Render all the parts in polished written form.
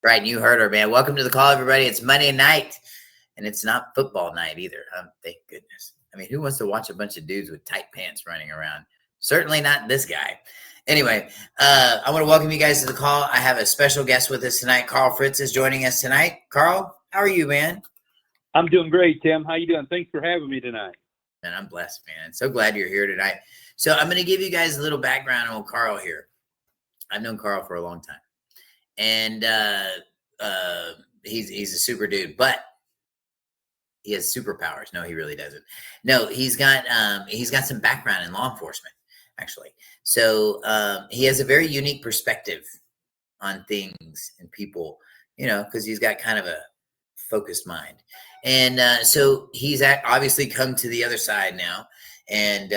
Right, and you heard her, man. Welcome to the call, everybody. It's Monday night, and it's not football night either. Thank goodness. I mean, who wants to watch a bunch of dudes with tight pants running around? Certainly not this guy. Anyway, I want to welcome you guys to the call. I have a special guest with us tonight. Carl Fritz is joining us tonight. Carl, how are you, man? I'm doing great, Tim. How you doing? Thanks for having me tonight. Man, I'm blessed, man. So glad you're here tonight. So I'm going to give you guys a little background on Carl here. I've known Carl for a long time, and he's a super dude, but he has superpowers. No, he really doesn't. No, he's got some background in law enforcement, actually. So he has a very unique perspective on things and people, because he's got kind of a focused mind. And so he's obviously come to the other side now, and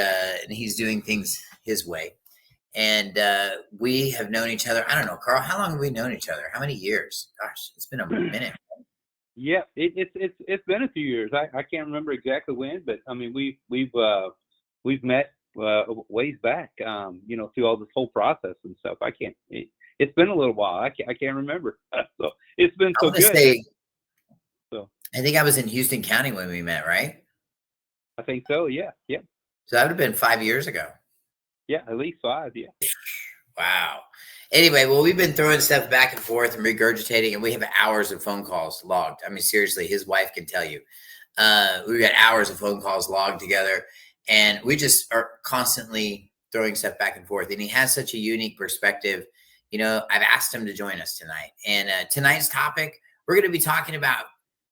he's doing things his way. And we have known each other. I don't know, Carl, how long have we known each other? How many years? Gosh, it's been a minute. Yeah, it's been a few years. I can't remember exactly when, but I mean we've met ways back, through all this whole process and stuff. It's been a little while. I can't remember. So it's been so good. I think I was in Houston County when we met, right? I think so. Yeah. So that would have been 5 years ago. Yeah, at least 5. Yeah. Wow. Anyway, well, we've been throwing stuff back and forth and regurgitating, and we have hours of phone calls logged. I mean, seriously, his wife can tell you. We've got hours of phone calls logged together, and we just are constantly throwing stuff back and forth. And he has such a unique perspective. I've asked him to join us tonight. And tonight's topic, we're going to be talking about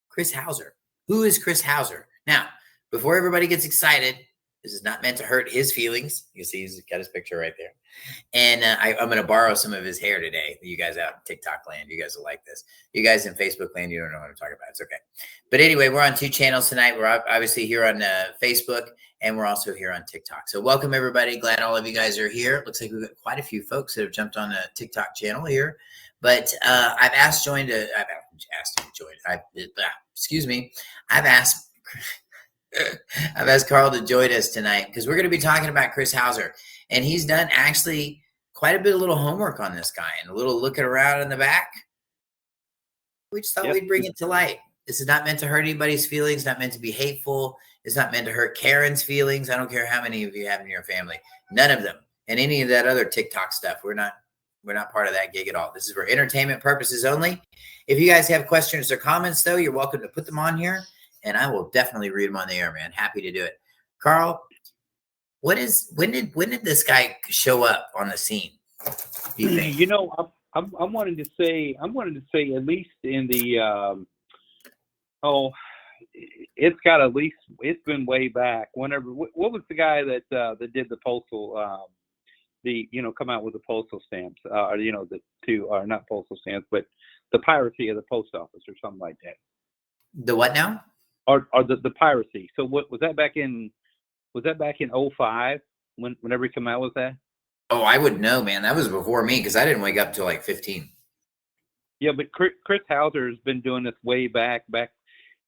Chris HOUSER. Who is Chris HOUSER? Now, before everybody gets excited, this is not meant to hurt his feelings. You see, he's got his picture right there. And I'm going to borrow some of his hair today. You guys out in TikTok land, you guys will like this. You guys in Facebook land, you don't know what I'm talking about. It's okay. But anyway, we're on 2 channels tonight. We're obviously here on Facebook, and we're also here on TikTok. So welcome, everybody. Glad all of you guys are here. It looks like we've got quite a few folks that have jumped on a TikTok channel here. But I've asked him to join. I've asked Carl to join us tonight because we're going to be talking about Chris HOUSER. And he's done actually quite a bit of little homework on this guy and a little looking around in the back. We just thought we'd bring it to light. This is not meant to hurt anybody's feelings, not meant to be hateful. It's not meant to hurt Karen's feelings. I don't care how many of you have in your family. None of them. And any of that other TikTok stuff. We're not part of that gig at all. This is for entertainment purposes only. If you guys have questions or comments, though, you're welcome to put them on here, and I will definitely read them on the air, man. Happy to do it. Carl, when did this guy show up on the scene? Do you think? I'm wanting to say at least in the it's been way back. Whenever what was the guy that did the postal come out with the postal stamps, the two are not postal stamps, but the piracy of the post office or something like that. The what now? Or the piracy. So what was that back in 2005 whenever he came out with that? Oh, I would know, man. That was before me because I didn't wake up till like 15. Yeah, but Chris HOUSER has been doing this way back.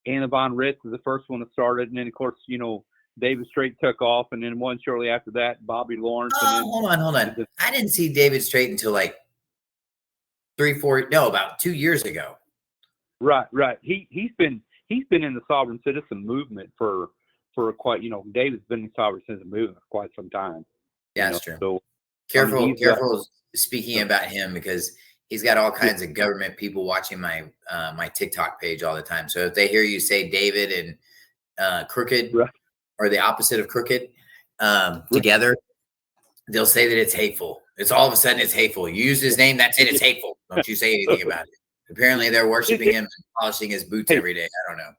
Anna Von Ritz is the first one that started, and then of course, David Strait took off, and then one shortly after that, Bobby Lawrence. Hold on. I didn't see David Strait until like about 2 years ago. Right. He's been in the sovereign citizen movement for quite, David's been in the sovereign citizen movement for quite some time. Yeah, that's true. So careful speaking about him because he's got all kinds of government people watching my TikTok page all the time. So if they hear you say David and crooked, right, or the opposite of crooked together, they'll say that it's hateful. It's all of a sudden it's hateful. You use his name, that's it. It's hateful. Don't you say anything about it. Apparently they're worshiping him and polishing his boots every day. I don't know.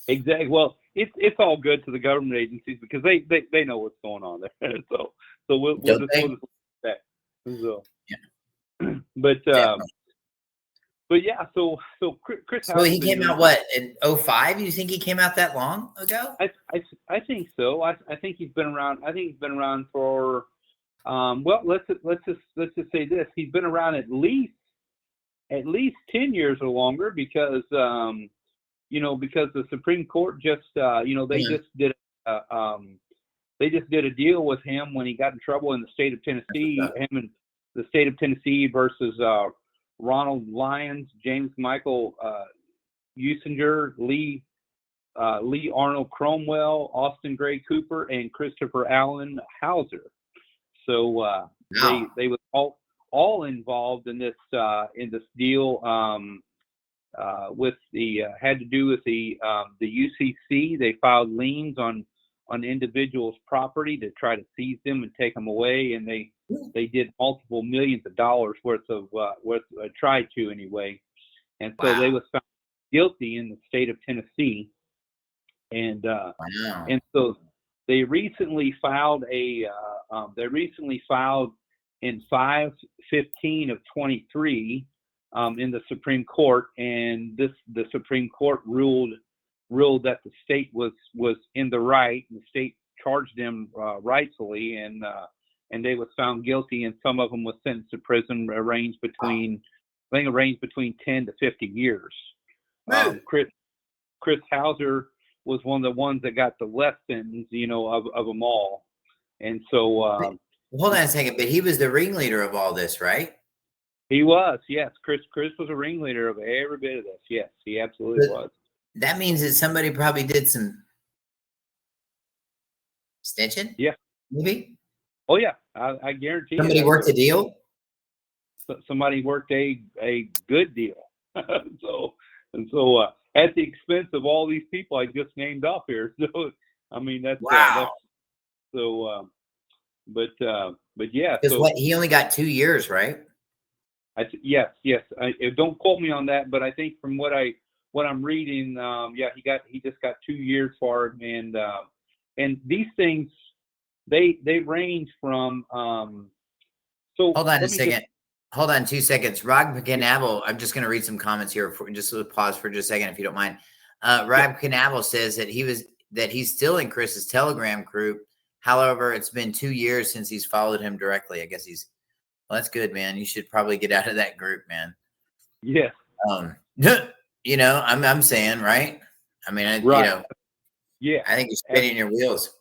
Exactly. Well, it's all good to the government agencies because they know what's going on there. So we'll just that. So yeah. But yeah. So Chris. So he came out what in 2005? You think he came out that long ago? I think so. I think he's been around. I think he's been around for. Well, let's just say this. He's been around at least 10 years or longer because because the Supreme Court just they just did a deal with him when he got in trouble in the state of Tennessee. Him and the state of Tennessee versus Ronald Lyons, James Michael Husinger, Lee Arnold Cromwell, Austin Gray Cooper, and Christopher Allen HOUSER. So they were all involved in this deal with the had to do with the UCC. They filed liens on individuals' property to try to seize them and take them away, and they did multiple millions of dollars worth tried to anyway, and so they was found guilty in the state of Tennessee, and so they recently filed in 5/15 of 23 in the Supreme Court, and the Supreme Court ruled that the state was in the right, and the state charged them rightfully, and they was found guilty, and some of them was sentenced to prison ranged between 10 to 50 years. Chris HOUSER was one of the ones that got the less sentence, of them all, and so. Hold on a second, but he was the ringleader of all this, right? He was, yes. Chris was a ringleader of every bit of this. Yes, he absolutely was. That means that somebody probably did some snitching? Yeah. Maybe? Oh, yeah. I guarantee you. Somebody worked a deal? Somebody worked a good deal. So at the expense of all these people I just named off here. So, I mean, that's... Wow. But yeah. Because he only got 2 years, right? Yes. Don't quote me on that, but I think from what I'm reading, he just got 2 years for it, and these things they range from. So hold on a second. Hold on 2 seconds. Rob Canavel, I'm just going to read some comments here. Just pause for just a second, if you don't mind. Rob Canavel says that he's still in Chris's Telegram group. However, it's been 2 years since he's followed him directly. I guess well, that's good, man. You should probably get out of that group, man. Yes. I'm saying, right? I mean, right. Yeah. I think you're spinning your wheels.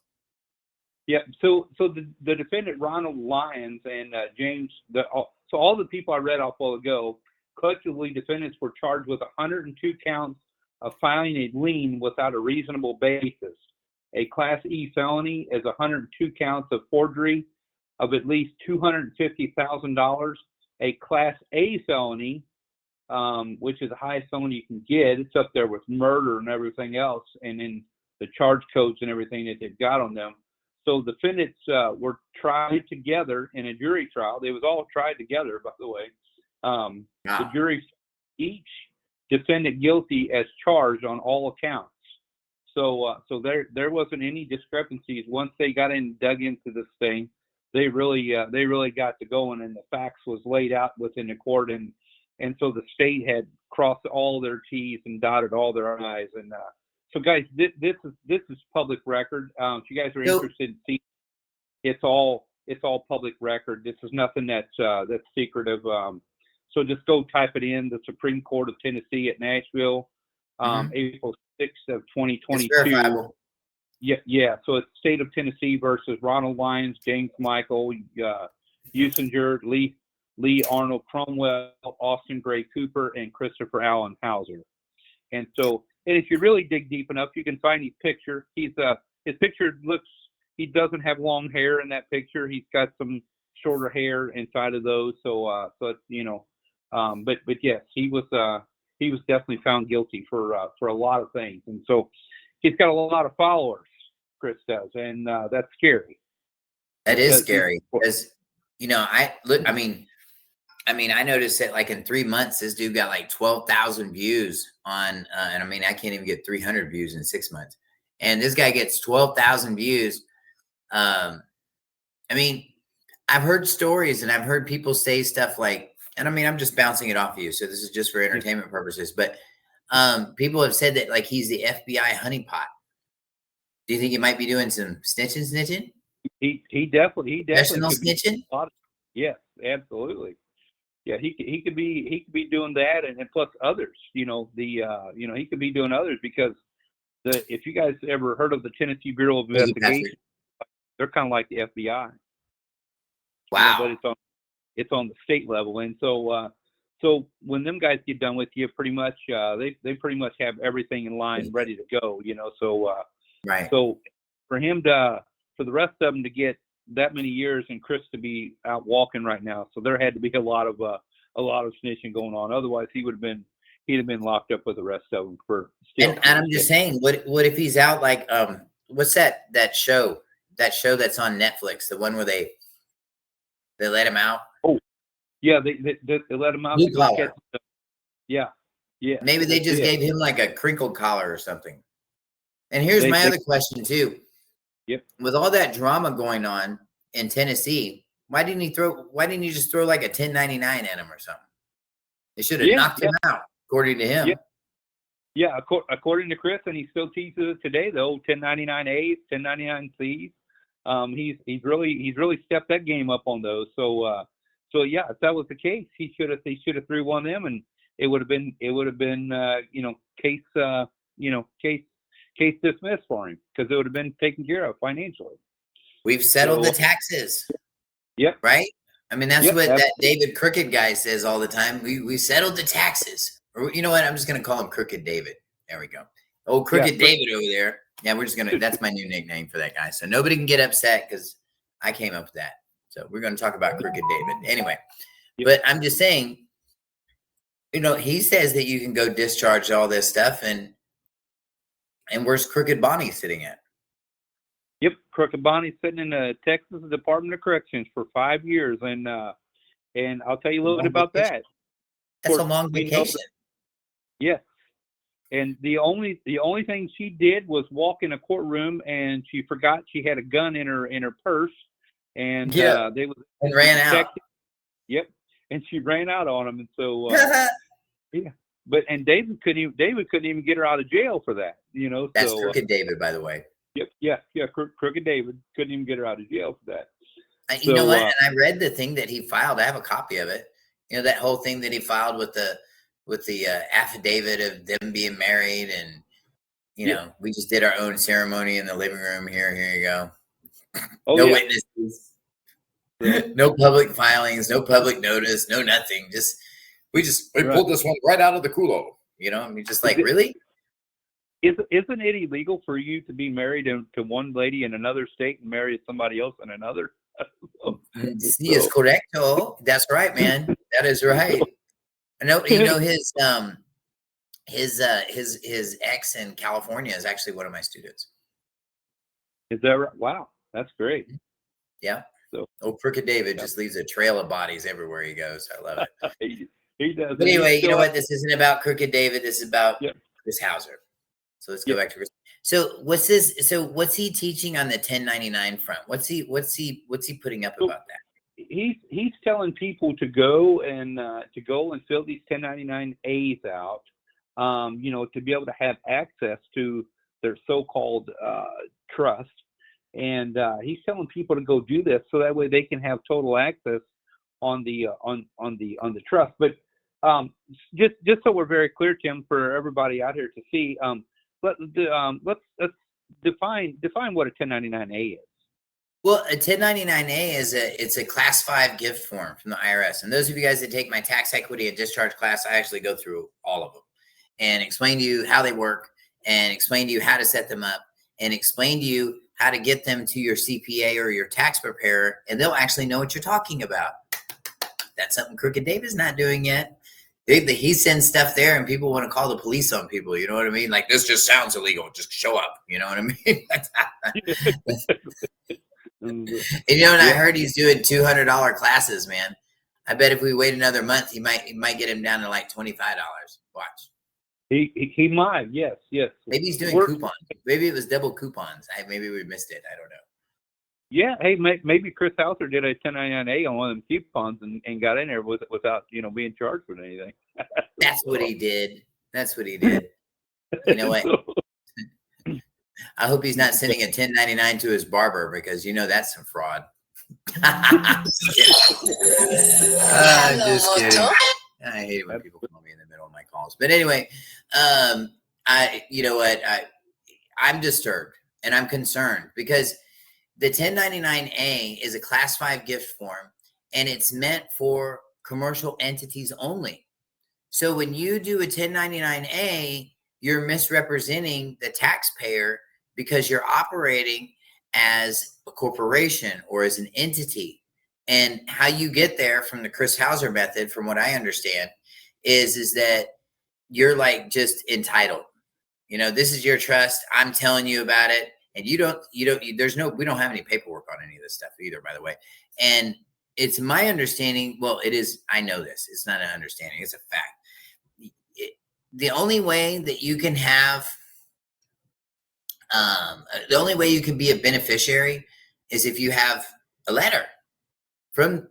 Yeah. So the defendant Ronald Lyons and James, so all the people I read off a while ago, collectively defendants were charged with 102 counts of filing a lien without a reasonable basis. A Class E felony is 102 counts of forgery of at least $250,000. A Class A felony, which is the highest felony you can get, it's up there with murder and everything else, and in the charge codes and everything that they've got on them. So the defendants were tried together in a jury trial. They was all tried together, by the way. The jury each defendant guilty as charged on all accounts. So there wasn't any discrepancies once they got dug into this thing. They really got to going, and the facts was laid out within the court, and so the state had crossed all their T's and dotted all their I's, and so guys, this is public record. If you guys are interested in seeing, it's all public record. This is nothing that's secretive. So just go type it in, the Supreme Court of Tennessee at Nashville, April 6th of 2022. It's verifiable. Yeah. So it's State of Tennessee versus Ronald Lyons, James Michael Husinger, Lee Arnold Cromwell, Austin Gray Cooper, and Christopher Allen HOUSER. And if you really dig deep enough, you can find his picture. His picture he doesn't have long hair in that picture. He's got some shorter hair inside of those. So it's, but yes, he was definitely found guilty for a lot of things. And so he's got a lot of followers, Chris does. And that's scary. That is scary because, I noticed that like in 3 months, this dude got like 12,000 views on, and I can't even get 300 views in 6 months. And this guy gets 12,000 views. I've heard stories and I've heard people say stuff like, and I'm just bouncing it off of you. So this is just for entertainment purposes, but people have said that like he's the FBI honeypot. Do you think he might be doing some snitching? He definitely professional snitching. Yes, absolutely. Yeah, he could be doing that, and plus others. He could be doing others because if you guys ever heard of the Tennessee Bureau of Investigation, they're kind of like the FBI. Wow. But it's on the state level, and so So when them guys get done with you, pretty much they pretty much have everything in line ready to go. Right. So for the rest of them to get that many years and Chris to be out walking right now, so there had to be a lot of snitching going on. Otherwise, he'd have been locked up with the rest of them for still. And I'm just saying, what if he's out like what's that show that's on Netflix, the one where they let him out? Oh, yeah, they let him out. Blue collar. Yeah. Maybe they just gave him like a crinkled collar or something. And here's my other question too. Yep. With all that drama going on in Tennessee, why didn't he just throw like a 1099 at him or something? They should have knocked him out, according to him. Yeah, according to Chris, and he still teaches it today, the old 1099As, 1099Cs. He's really stepped that game up on those. So yeah, if that was the case, he should have threw one of them, and it would have been case dismissed for him, because it would have been taken care of financially. We've settled the taxes. Yep. Right? I mean, that's what that David Crooked guy says all the time. We settled the taxes. Or you know what? I'm just going to call him Crooked David. There we go. Old Crooked David over there. Yeah, we're just going to, that's my new nickname for that guy. So nobody can get upset because I came up with that. So we're going to talk about Crooked David. Anyway, but I'm just saying, he says that you can go discharge all this stuff, and where's Crooked Bonnie sitting at? Yep, Crooked Bonnie's sitting in the Texas Department of Corrections for 5 years, and I'll tell you a little bit about that. That's a long vacation. Yes, and the only thing she did was walk in a courtroom, and she forgot she had a gun in her purse, and they ran out. Yep, and she ran out on him, and so and David couldn't even get her out of jail for that. That's Crooked David, by the way. Yep, Crooked David couldn't even get her out of jail for that. You know what? And I read the thing that he filed. I have a copy of it. That whole thing that he filed with the affidavit of them being married, and we just did our own ceremony in the living room here. Here you go. No witnesses, no public filings, no public notice, no nothing. We pulled this one right out of the culo. I mean, just like, really? Isn't it illegal for you to be married to one lady in another state and marry somebody else in another? Sí, es correcto. That's right, man. That is right. I know. His ex in California is actually one of my students. Is that right? Wow, that's great. Yeah. So, Crooked David just leaves a trail of bodies everywhere he goes. I love it. He does. But anyway, you know what? This isn't about Crooked David. This is about Chris HOUSER. So let's go back to Chris. So what's this? So what's he teaching on the 1099 front? What's he putting up about that? He's telling people to go and fill these 1099As out, to be able to have access to their so-called trust, and he's telling people to go do this so that way they can have total access on the trust. But just so we're very clear, Tim, for everybody out here to see, let's define what a 1099A is. Well, a 1099A it's a class 5 gift form from the IRS. And those of you guys that take my tax equity and discharge class, I actually go through all of them and explain to you how they work, and explain to you how to set them up, and explain to you how to get them to your CPA or your tax preparer, and they'll actually know what you're talking about. That's something Crooked David's not doing yet. He sends stuff there, and people want to call the police on people. You know what I mean? Like, this just sounds illegal. Just show up. You know what I mean? And I heard he's doing $200 classes, man. I bet if we wait another month, he might get him down to like $25. Watch. He might. Yes. Maybe he's doing coupons. Maybe it was double coupons. Maybe we missed it. I don't know. Yeah. Hey, maybe Chris HOUSER did a 1099A on one of them coupons and got in there without being charged with anything. That's what he did. You know what? I hope he's not sending a 1099 to his barber, because that's some fraud. I'm just kidding. I hate it when people call me in the middle of my calls. But anyway, I'm disturbed and I'm concerned, because the 1099A is a class 5 gift form, and it's meant for commercial entities only. So when you do a 1099-A, you're misrepresenting the taxpayer because you're operating as a corporation or as an entity. And how you get there from the Chris Houser method, from what I understand, is that you're like just entitled. You know, this is your trust. I'm telling you about it. And we don't have any paperwork on any of this stuff either, by the way. And it's my understanding. Well, it is. I know this. It's not an understanding. It's a fact. The only way that you can have, the only way you can be a beneficiary is if you have a letter from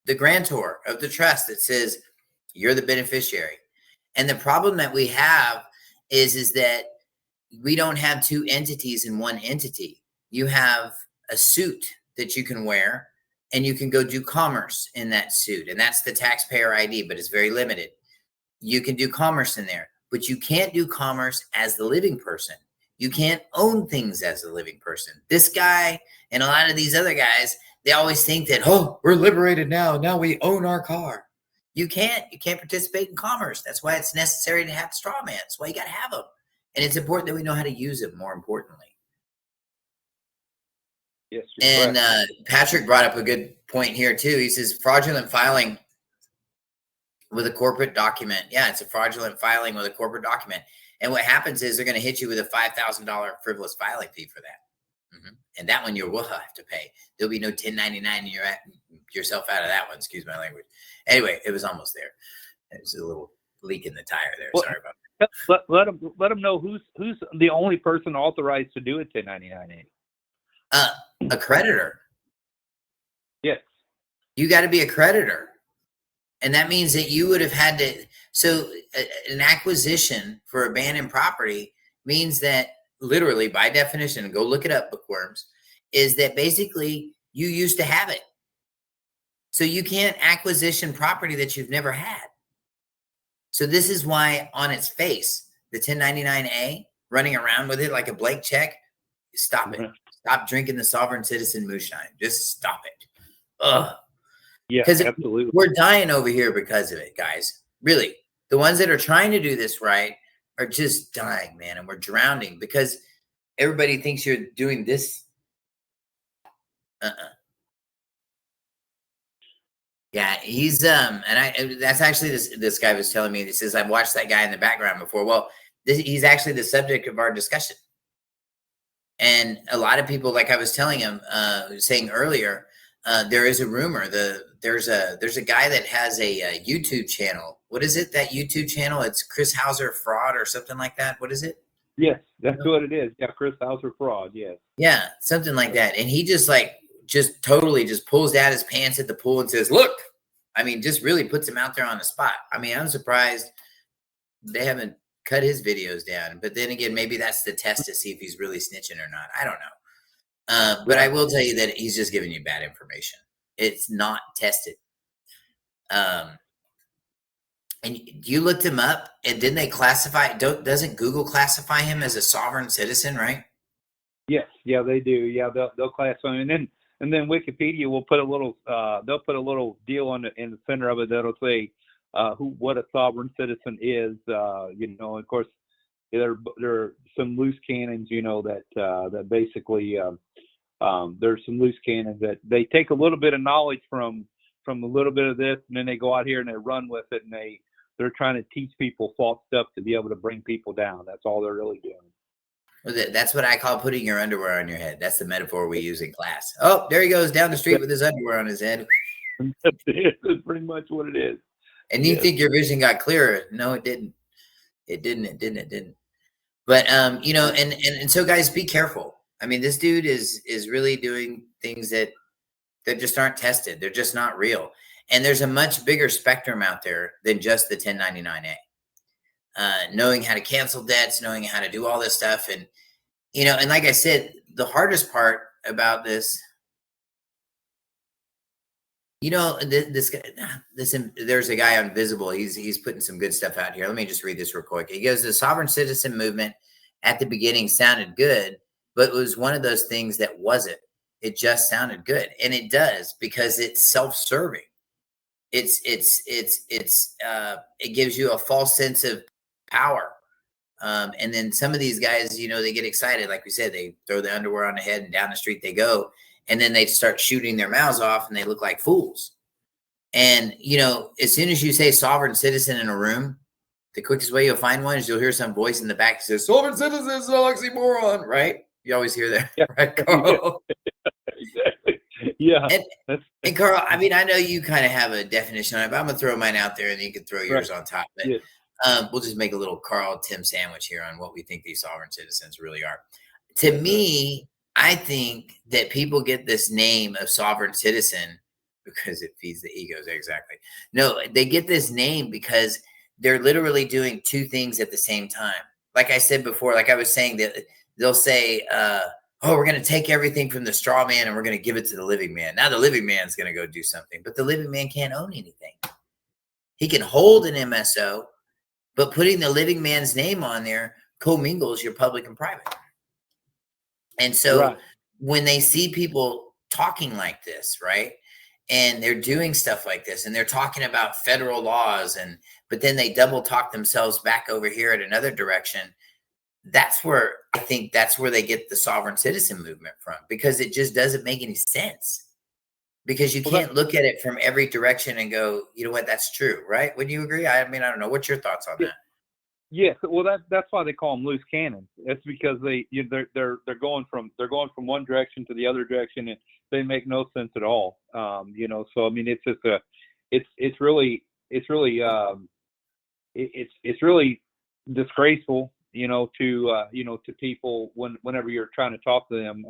the grantor of the trust that says you're the beneficiary. And the problem that we have is that we don't have two entities in one entity. You have a suit that you can wear and you can go do commerce in that suit. And that's the taxpayer ID, but it's very limited. You can do commerce in there, but you can't do commerce as the living person. You can't own things as a living person. This guy and a lot of these other guys, they always think that, oh, we're liberated now. Now we own our car. You can't participate in commerce. That's why it's necessary to have straw man. That's why you got to have them. And it's important that we know how to use them, more importantly. Yes. And Patrick brought up a good point here too. He says fraudulent filing with a corporate document. Yeah, it's a fraudulent filing with a corporate document. And what happens is they're going to hit you with a $5,000 frivolous filing fee for that. Mm-hmm. And that one you will have to pay. There'll be no 1099 and you're at yourself out of that one. Excuse my language. Anyway, it was almost there. It was a little leak in the tire there. Well, sorry about that. Let them know who's the only person authorized to do a 1099-A. A creditor. Yes. You got to be a creditor. And that means that you would have had to. So an acquisition for abandoned property means that literally by definition, and go look it up, bookworms, is that basically you used to have it. So you can't acquisition property that you've never had. So this is why on its face, the 1099-A, running around with it like a blank check, stop it. Stop drinking the sovereign citizen moonshine. Just stop it. Ugh. Yeah, absolutely. We're dying over here because of it, guys. Really. The ones that are trying to do this right are just dying, man. And we're drowning because everybody thinks you're doing this. Yeah, he's and that's actually this guy was telling me. He says, I've watched that guy in the background before. Well, he's actually the subject of our discussion. And a lot of people, like I was telling him, saying earlier, there is a rumor. There's a guy that has a YouTube channel. What is it? That YouTube channel? It's Chris Houser Fraud or something like that. What is it? Yes, that's what it is. Yeah, Chris Houser Fraud. Yes. Yeah, something like that. And he just totally pulls down his pants at the pool and says, "Look," I mean, just really puts him out there on the spot. I mean, I'm surprised they haven't cut his videos down. But then again, maybe that's the test to see if he's really snitching or not. I don't know. But I will tell you that he's just giving you bad information. It's not tested. And you looked him up, and didn't they classify? Doesn't Google classify him as a sovereign citizen, right? Yes, yeah, they do. Yeah, they'll classify him, and then Wikipedia will put a little. They'll put a little deal in the center of it that'll say what a sovereign citizen is. Of course, there are some loose cannons, that basically. There's some loose cannons that they take a little bit of knowledge from a little bit of this, and then they go out here and they run with it, and they're trying to teach people false stuff to be able to bring people down. That's all they're really doing. That's what I call putting your underwear on your head. That's the metaphor we use in class. Oh, there he goes down the street with his underwear on his head. That's pretty much what it is. And you think your vision got clearer? No, it didn't. It didn't. But and so guys, be careful. I mean, this dude is really doing things that just aren't tested. They're just not real. And there's a much bigger spectrum out there than just the 1099-A. Knowing how to cancel debts, knowing how to do all this stuff. And, and like I said, the hardest part about this, there's a guy on Visible. He's putting some good stuff out here. Let me just read this real quick. He goes, the sovereign citizen movement at the beginning sounded good, but it was one of those things that wasn't. It just sounded good. And it does, because it's self-serving. it gives you a false sense of power. And then some of these guys, they get excited. Like we said, they throw the underwear on the head and down the street they go. And then they start shooting their mouths off and they look like fools. And, as soon as you say sovereign citizen in a room, the quickest way you'll find one is you'll hear some voice in the back that says, sovereign citizen is an oxymoron, right? You always hear that, yeah. right, Carl? Exactly. Yeah. And Carl, I mean, I know you kind of have a definition on it, but I'm going to throw mine out there and you can throw yours on top. But we'll just make a little Carl Tim sandwich here on what we think these sovereign citizens really are. To me, I think that people get this name of sovereign citizen because it feeds the egos. Exactly. No, they get this name because they're literally doing two things at the same time. Like I said before, like I was saying, that they'll say, oh, we're going to take everything from the straw man and we're going to give it to the living man. Now the living man's going to go do something, but the living man can't own anything. He can hold an MSO, but putting the living man's name on there commingles your public and private. And so when they see people talking like this, right, and they're doing stuff like this, and they're talking about federal laws, but then they double talk themselves back over here at another direction, that's where I think that's where they get the sovereign citizen movement from, because it just doesn't make any sense. Because you can't look at it from every direction and go, you know what, that's true, right? Would you agree? I mean, I don't know. What's your thoughts on that? Yes, well, that's why they call them loose cannons. It's because they're going from one direction to the other direction, and they make no sense at all. So I mean, it's just it's really disgraceful, to people whenever you're trying to talk to them.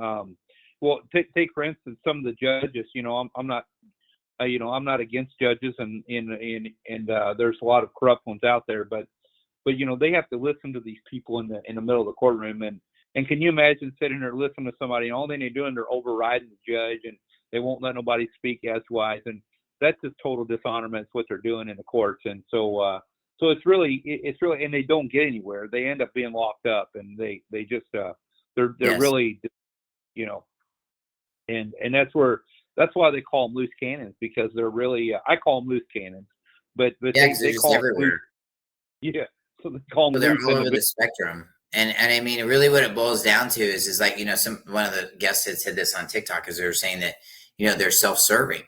Well, take for instance some of the judges. I'm not against judges, and there's a lot of corrupt ones out there, but they have to listen to these people in the middle of the courtroom, and can you imagine sitting there listening to somebody and all they're doing, they're overriding the judge, and they won't let nobody speak edgewise, and that's just total dishonorment. It's what they're doing in the courts, and so it's really, and they don't get anywhere. They end up being locked up, and they just they're really, and that's why they call them loose cannons, because they're really I call them loose cannons, but they call them everywhere. So they call them they're all over the spectrum. And I mean, really what it boils down to is like, one of the guests had said this on TikTok, is they were saying that, they're self-serving,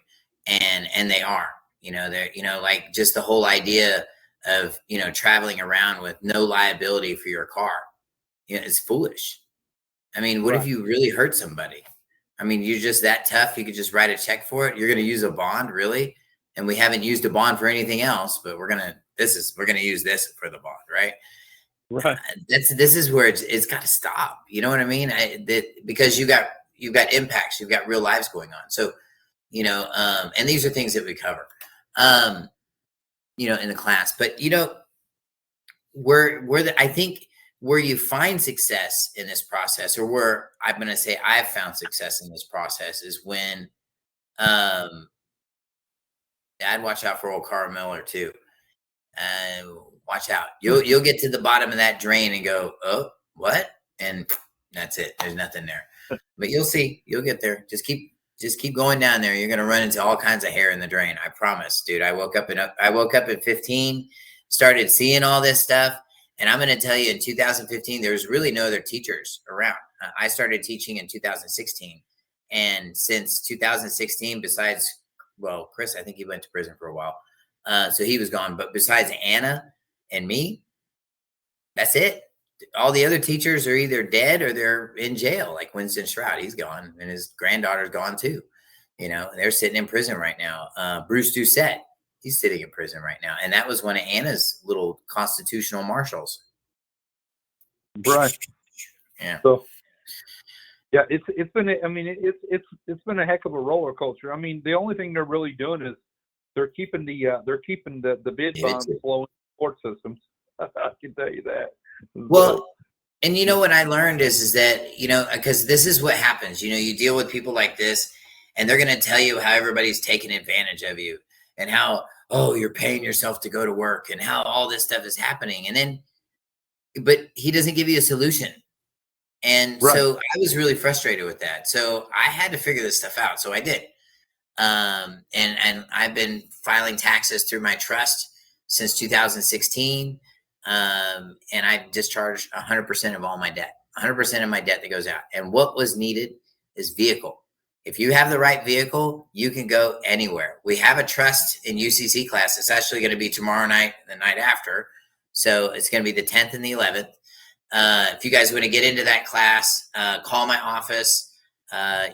and they are, they're, like just the whole idea of, traveling around with no liability for your car, it's foolish. I mean, what if you really hurt somebody? I mean, you're just that tough. You could just write a check for it. You're going to use a bond, really? And we haven't used a bond for anything else, but we're going to use this for the bond, right? Right. This is where it's got to stop. You know what I mean? Because you've got impacts, you've got real lives going on. So, and these are things that we cover, in the class. But I think where you find success in this process, or where I'm going to say I've found success in this process, is when I'd watch out for old Carl Miller too. Watch out. You'll get to the bottom of that drain and go, oh, what? And that's it. There's nothing there. But you'll see. You'll get there. Just keep going down there. You're gonna run into all kinds of hair in the drain. I promise, dude. I woke up at 15, started seeing all this stuff, and I'm gonna tell you, in 2015, there was really no other teachers around. I started teaching in 2016, and since 2016, besides, well, Chris, I think he went to prison for a while. So he was gone. But besides Anna and me, that's it. All the other teachers are either dead or they're in jail, like Winston Stroud. He's gone, and his granddaughter's gone too. They're sitting in prison right now. Bruce Doucette, he's sitting in prison right now. And that was one of Anna's little constitutional marshals. Right. Yeah. So, yeah, it's been a heck of a roller coaster. I mean, the only thing they're really doing is they're keeping the bid bonds flowing in the court systems. I can tell you that. Well, and what I learned is that, because this is what happens. You deal with people like this, and they're going to tell you how everybody's taking advantage of you, and how, oh, you're paying yourself to go to work, and how all this stuff is happening. And then, but he doesn't give you a solution. And so I was really frustrated with that. So I had to figure this stuff out. So I did. And I've been filing taxes through my trust since 2016. And I've discharged 100% of all my debt, 100% of my debt that goes out. And what was needed is vehicle. If you have the right vehicle, you can go anywhere. We have a trust in UCC class. It's actually going to be tomorrow night, the night after. So it's going to be the 10th and the 11th. If you guys want to get into that class, call my office.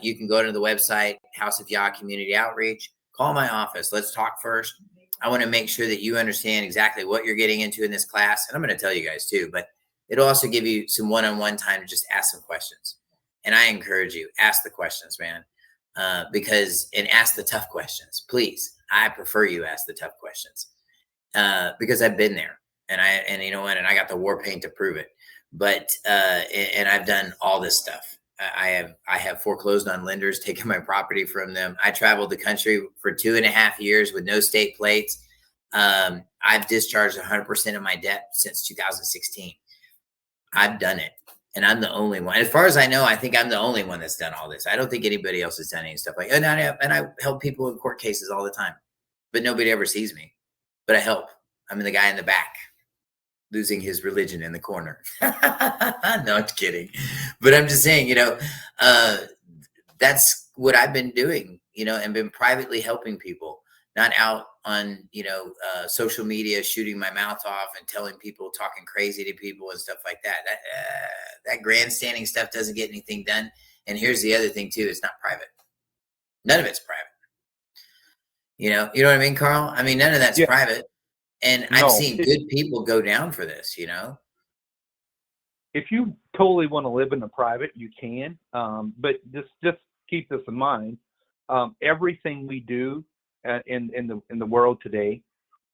You can go to the website, House of Yah Community Outreach. Call my office. Let's talk first. I want to make sure that you understand exactly what you're getting into in this class. And I'm going to tell you guys too, but it'll also give you some one-on-one time to just ask some questions. And I encourage you, ask the questions, man. And ask the tough questions, please. I prefer you ask the tough questions because I've been there, and you know what, and I got the war paint to prove it. But and I've done all this stuff. I have foreclosed on lenders, taken my property from them. I traveled the country for 2.5 years with no state plates. I've discharged 100% of my debt since 2016. I've done it. And I'm the only one. As far as I know, I think I'm the only one that's done all this. I don't think anybody else has done any stuff like that. And I help people in court cases all the time, but nobody ever sees me. But I help. I'm the guy in the back, losing his religion in the corner. No, I'm kidding. But I'm just saying, that's what I've been doing, and been privately helping people, not out on, social media, shooting my mouth off and telling people, talking crazy to people and stuff like that. That grandstanding stuff doesn't get anything done. And here's the other thing too. It's not private. None of it's private. You know what I mean, Carl? I mean, none of that's private. And I've seen good people go down for this, If you totally want to live in the private, you can. But just keep this in mind. Everything we do in the world today,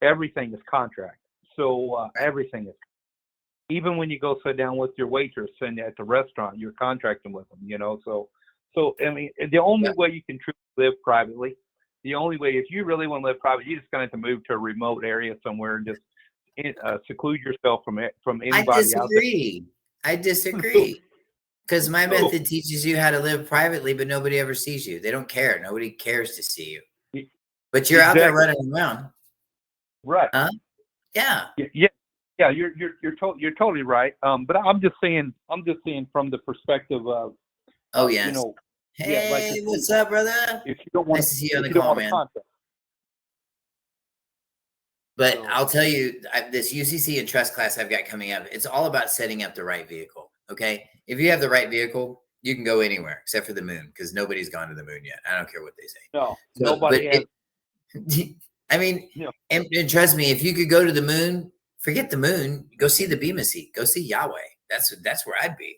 everything is contract. So everything is. Even when you go sit down with your waitress and at the restaurant, you're contracting with them. So I mean, the only way you can truly live privately, the only way, if you really want to live private, you just gonna have to move to a remote area somewhere and just seclude yourself from anybody out there. I disagree. Because my method teaches you how to live privately, but nobody ever sees you. They don't care. Nobody cares to see you. But you're out there running around, right? Huh? Yeah. Yeah. You're totally right. But I'm just saying from the perspective of, hey, what's up, brother? If you don't want nice to see you on the call, man. But I'll tell you, this UCC and trust class I've got coming up, it's all about setting up the right vehicle. Okay, if you have the right vehicle, you can go anywhere except for the moon, because nobody's gone to the moon yet. I don't care what they say. No, nobody has. I mean, and trust me, if you could go to the moon, forget the moon, go see the Bema Seat, go see Yahweh. That's where I'd be.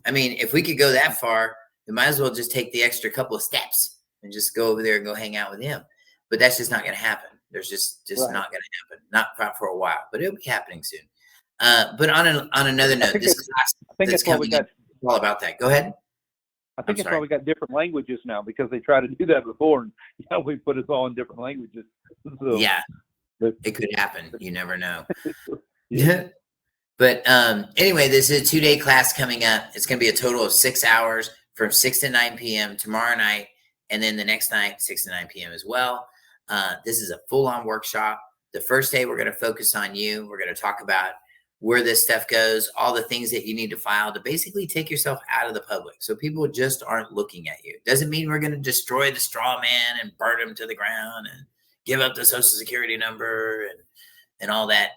I mean, if we could go that far, we might as well just take the extra couple of steps and just go over there and go hang out with him. But that's just not going to happen. There's just right. Not going to happen. Not for a while, but it'll be happening soon. But on another note, this class that's coming up, all about that. Go ahead. I think it's why we got different languages now, because they tried to do that before, and we put us all in different languages. So, yeah, it could happen. You never know. Yeah. But anyway, this is a 2-day class coming up. It's going to be a total of 6 hours from 6 to 9 p.m. tomorrow night, and then the next night, 6 to 9 p.m. as well. This is a full-on workshop. The first day, we're going to focus on you. We're going to talk about where this stuff goes, all the things that you need to file to basically take yourself out of the public, so people just aren't looking at you. Doesn't mean we're going to destroy the straw man and burn him to the ground and give up the social security number and all that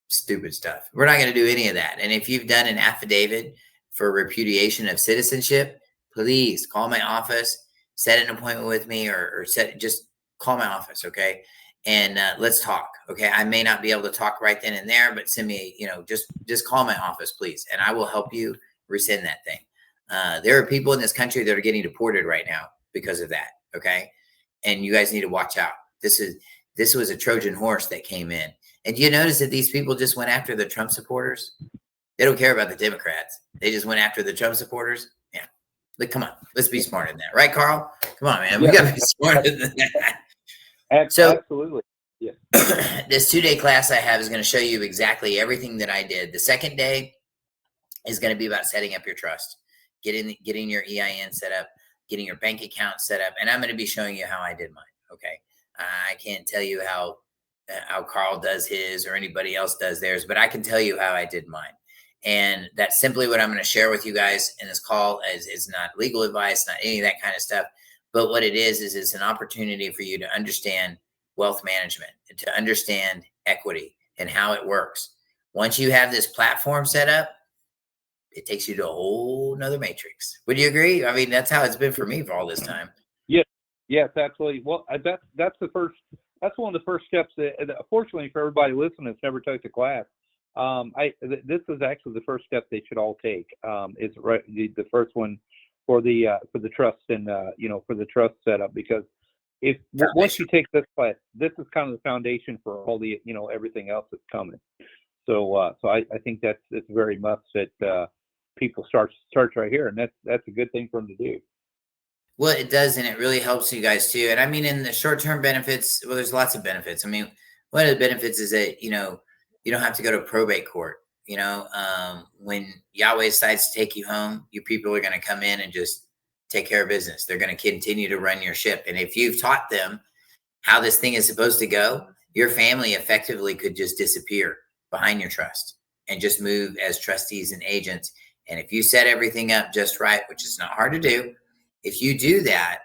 stupid stuff. We're not going to do any of that. And if you've done an affidavit for repudiation of citizenship, please call my office, set an appointment with me, or just call my office. Okay. And let's talk. Okay. I may not be able to talk right then and there, but send me, just call my office, please. And I will help you rescind that thing. There are people in this country that are getting deported right now because of that. Okay. And you guys need to watch out. This was a Trojan horse that came in. And you notice that these people just went after the Trump supporters? They don't care about the Democrats. They just went after the Trump supporters. Yeah. Like, come on, let's be smarter than that. Right, Carl? Come on, man. We got to be smarter than that. Absolutely. Yeah. This 2-day class I have is going to show you exactly everything that I did. The second day is going to be about setting up your trust, getting your EIN set up, getting your bank account set up. And I'm going to be showing you how I did mine. Okay. I can't tell you how Carl does his or anybody else does theirs, but I can tell you how I did mine. And that's simply what I'm going to share with you guys in this call. As it's not legal advice, not any of that kind of stuff. But what it is it's an opportunity for you to understand wealth management, and to understand equity and how it works. Once you have this platform set up, it takes you to a whole nother matrix. Would you agree? I mean, that's how it's been for me for all this time. Yes, absolutely. Well, that's one of the first steps that, fortunately for everybody listening that's never took the class, this is actually the first step they should all take. Is the first one for the trust and for the trust setup, because once you take this class, this is kind of the foundation for all the everything else that's coming. So I think it's very much that people start right here, and that's a good thing for them to do. Well, it does, and it really helps you guys too. And I mean, in the short-term benefits, well, there's lots of benefits. I mean, one of the benefits is that you don't have to go to probate court. When Yahweh decides to take you home, your people are going to come in and just take care of business. They're going to continue to run your ship. And if you've taught them how this thing is supposed to go, your family effectively could just disappear behind your trust and just move as trustees and agents. And if you set everything up just right, which is not hard to do, if you do that,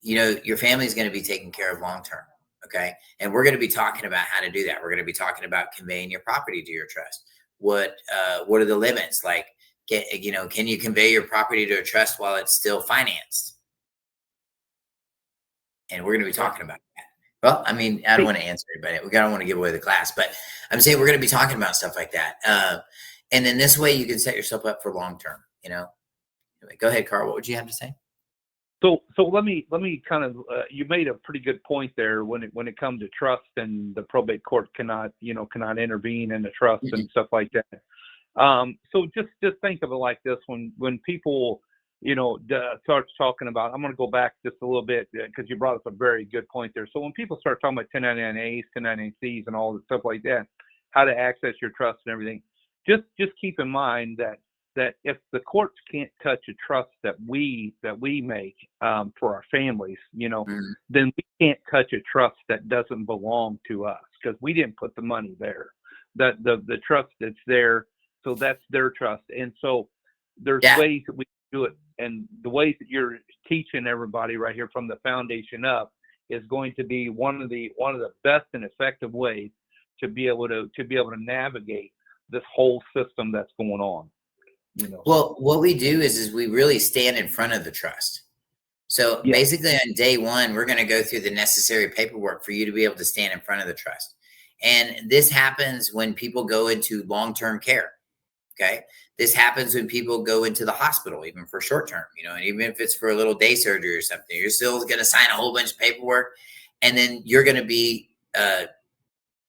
your family is going to be taken care of long-term. Okay. And we're going to be talking about how to do that. We're going to be talking about conveying your property to your trust. What are the limits? Like, can you convey your property to a trust while it's still financed? And we're going to be talking about that. Well, I mean, I don't want to answer it, but we don't want to give away the class, but I'm saying we're going to be talking about stuff like that. And then this way you can set yourself up for long-term, Anyway, go ahead, Carl. What would you have to say? So let me kind of you made a pretty good point there when it comes to trust, and the probate court cannot intervene in the trust and stuff like that. So just think of it like this: when people start talking about, I'm going to go back just a little bit because you brought up a very good point there. So when people start talking about 1099As, 1099Cs, and all the stuff like that, how to access your trust and everything, just keep in mind that if the courts can't touch a trust that we make for our families, then we can't touch a trust that doesn't belong to us, because we didn't put the money there. That the trust that's there, so that's their trust. And so there's ways that we do it, and the ways that you're teaching everybody right here from the foundation up is going to be one of the best and effective ways to be able to navigate this whole system that's going on. Well, what we do is we really stand in front of the trust. So basically on day one, we're going to go through the necessary paperwork for you to be able to stand in front of the trust. And this happens when people go into long-term care. Okay. This happens when people go into the hospital, even for short-term, and even if it's for a little day surgery or something, you're still going to sign a whole bunch of paperwork, and then you're going to be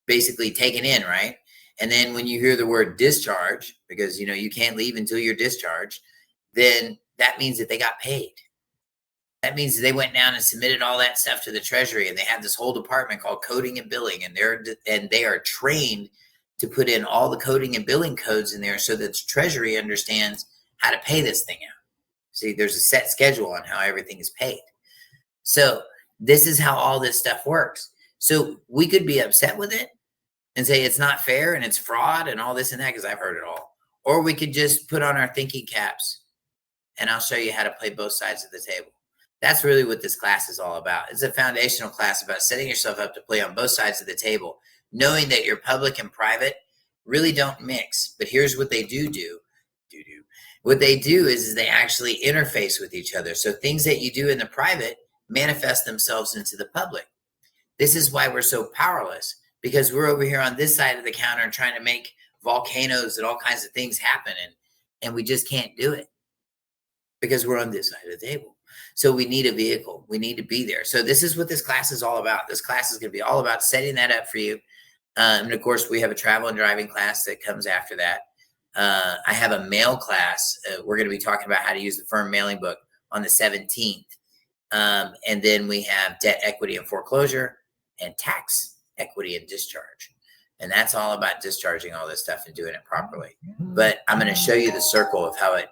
basically taken in, right? And then when you hear the word discharge, because, you can't leave until you're discharged, then that means that they got paid. That means that they went down and submitted all that stuff to the Treasury, and they have this whole department called coding and billing, and they are trained to put in all the coding and billing codes in there so that the Treasury understands how to pay this thing out. See, there's a set schedule on how everything is paid. So this is how all this stuff works. So we could be upset with it and say it's not fair and it's fraud and all this and that, because I've heard it all. Or we could just put on our thinking caps, and I'll show you how to play both sides of the table. That's really what this class is all about. It's a foundational class about setting yourself up to play on both sides of the table, knowing that your public and private really don't mix. But here's what they do. What they do is they actually interface with each other. So things that you do in the private manifest themselves into the public. This is why we're so powerless, because we're over here on this side of the counter trying to make volcanoes and all kinds of things happen. And we just can't do it because we're on this side of the table. So we need a vehicle. We need to be there. So this is what this class is all about. This class is going to be all about setting that up for you. And of course, we have a travel and driving class that comes after that. I have a mail class. We're going to be talking about how to use the firm mailing book on the 17th. And then we have debt, equity, and foreclosure, and tax, equity, and discharge. And that's all about discharging all this stuff and doing it properly. But I'm going to show you the circle of how it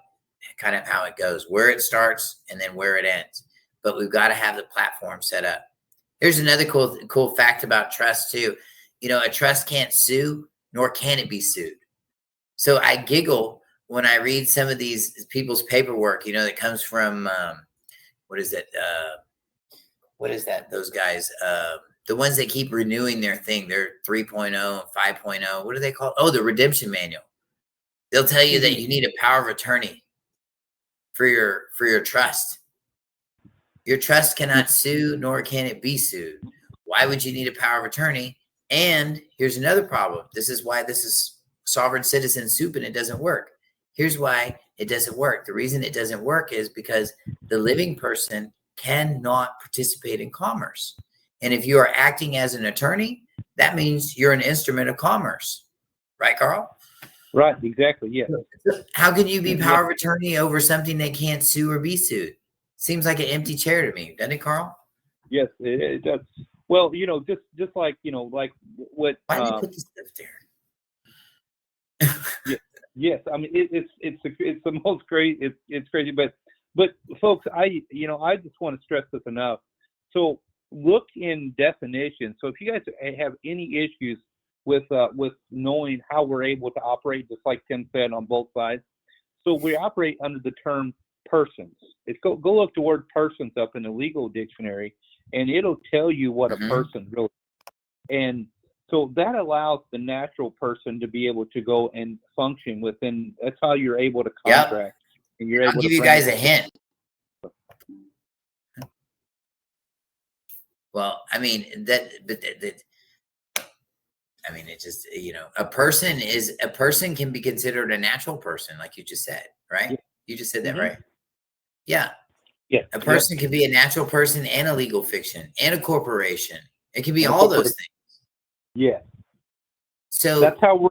goes, where it starts and then where it ends. but we've got to have the platform set up. Here's another cool fact about trust too. You know, a trust can't sue, nor can it be sued. So I giggle when I read some of these people's paperwork, you know, that comes from, what is it? What is that? Those guys, the ones that keep renewing their thing, they're 3.0, 5.0. What do they call? Oh, the redemption manual. They'll tell you that you need a power of attorney for your trust. Your trust cannot sue, nor can it be sued. Why would you need a power of attorney? And here's another problem. This is why this is sovereign citizen soup and it doesn't work. Here's why it doesn't work. The reason it doesn't work is because the living person cannot participate in commerce. And if you are acting as an attorney, that means you're an instrument of commerce. Right, Carl? Right, exactly, yeah. How can you be power of attorney over something that can't sue or be sued? Seems like an empty chair to me, doesn't it, Carl? Yes, it does. Well, you know, just like, you know, like what. Why did they put this stuff there? Yes, I mean it's the most crazy. It's crazy, but folks, I just want to stress this enough. So look in definition. So if you guys have any issues with knowing how we're able to operate, just like Tim said, on both sides, so we operate under the term persons. It's go look the word persons up in the legal dictionary, and it'll tell you what a person really is. And so that allows the natural person to be able to go and function within. That's how you're able to contract. Yep. And you're able I'll give to you guys a hint. Well, I mean I mean, it just, you know, a person can be considered a natural person, like you just said, right? Yeah. You just said that, right? Yeah. Yeah. A person can be a natural person and a legal fiction and a corporation. It can be all those things. Yeah. So that's how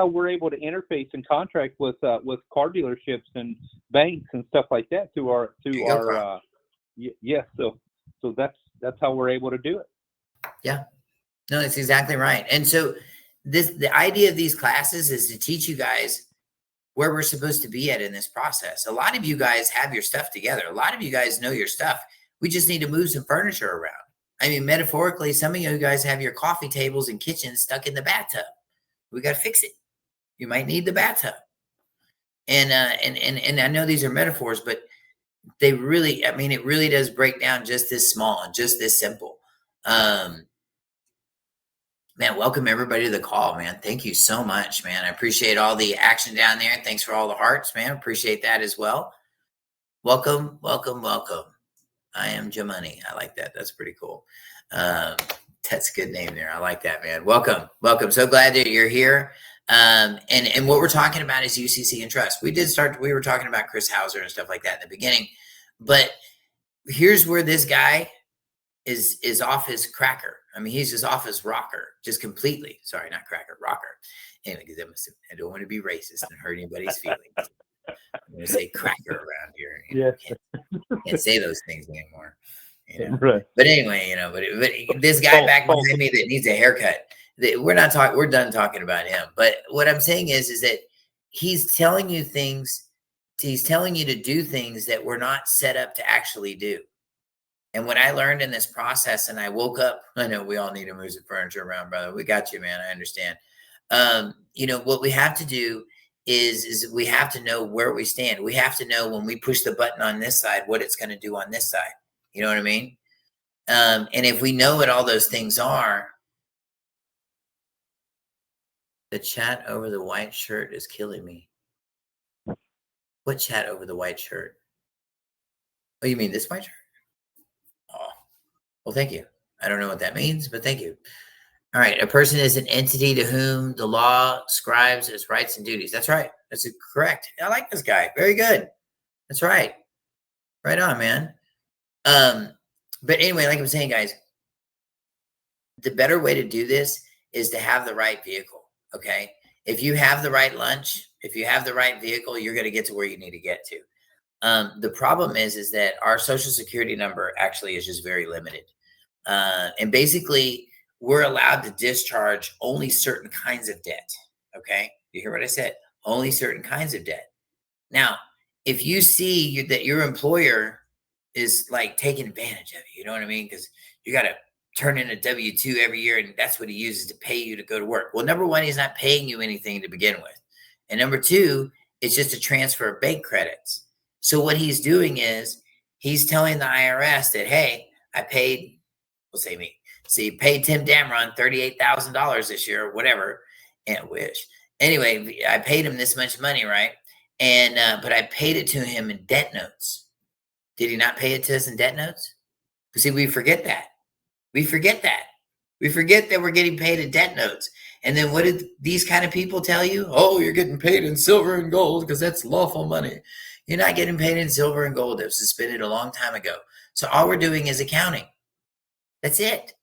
we're able to interface and contract with car dealerships and banks and stuff like that So that's how we're able to do it. Yeah. No, that's exactly right. And so the idea of these classes is to teach you guys where we're supposed to be at in this process. A lot of you guys have your stuff together. A lot of you guys know your stuff. We just need to move some furniture around. I mean, metaphorically, some of you guys have your coffee tables and kitchens stuck in the bathtub. We got to fix it. You might need the bathtub. And I know these are metaphors, but they really, I mean, it really does break down just this small and just this simple. Man, welcome everybody to the call, man. Thank you so much, man. I appreciate all the action down there. Thanks for all the hearts, man. Appreciate that as well. Welcome, welcome, welcome. I am Jamani. I like that. That's pretty cool. That's a good name there. I like that, man. Welcome, welcome. So glad that you're here. And what we're talking about is UCC and trust. We were talking about Chris Houser and stuff like that in the beginning, but here's where this guy is off his cracker. I mean, he's just off his rocker, just completely. Sorry, not cracker, rocker. Anyway, because I don't want to be racist and hurt anybody's feelings. I'm going to say cracker around here. You know, can't say those things anymore. You know? Right. But anyway, you know, but this guy back behind me that needs a haircut, we're done talking about him. But what I'm saying is that he's telling you things. He's telling you to do things that we're not set up to actually do. And what I learned in this process, and I woke up, I know we all need to move some furniture around, brother. We got you, man. I understand. You know, what we have to do is we have to know where we stand. We have to know when we push the button on this side, what it's going to do on this side. You know what I mean? And if we know what all those things are, the chat over the white shirt is killing me. What chat over the white shirt? Oh, you mean this white shirt? Oh, well, thank you. I don't know what that means, but thank you. All right. A person is an entity to whom the law ascribes its rights and duties. That's right. That's correct. I like this guy. Very good. That's right. Right on, man. But anyway, like I'm saying, guys, the better way to do this is to have the right vehicle. Okay. If you have the right lunch, if you have the right vehicle, you're going to get to where you need to get to. The problem is that our social security number actually is just very limited. And basically we're allowed to discharge only certain kinds of debt. Okay. You hear what I said? Only certain kinds of debt. Now, if you see that your employer is like taking advantage of you. You know what I mean? Because you got to turn in a W-2 every year, and that's what he uses to pay you to go to work. Well, number one, he's not paying you anything to begin with. And number two, it's just a transfer of bank credits. So what he's doing is he's telling the IRS that, hey, I paid, we'll say me. So you paid Tim Damron $38,000 this year or whatever. And I wish. Anyway, I paid him this much money, right? And but I paid it to him in debt notes. Did he not pay it to us in debt notes? Because see, we forget that. We forget that. We forget that we're getting paid in debt notes. And then what did these kind of people tell you? Oh, you're getting paid in silver and gold because that's lawful money. You're not getting paid in silver and gold. It was suspended a long time ago. So all we're doing is accounting. That's it.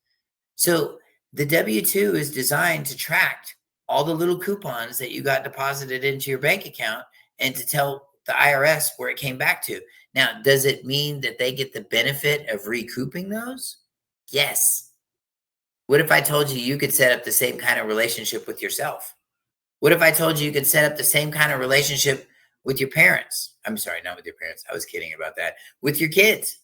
So the W-2 is designed to track all the little coupons that you got deposited into your bank account and to tell the IRS where it came back to. Now, does it mean that they get the benefit of recouping those? Yes. What if I told you could set up the same kind of relationship with yourself? What if I told you could set up the same kind of relationship with your parents? I'm sorry, not with your parents. I was kidding about that. With your kids,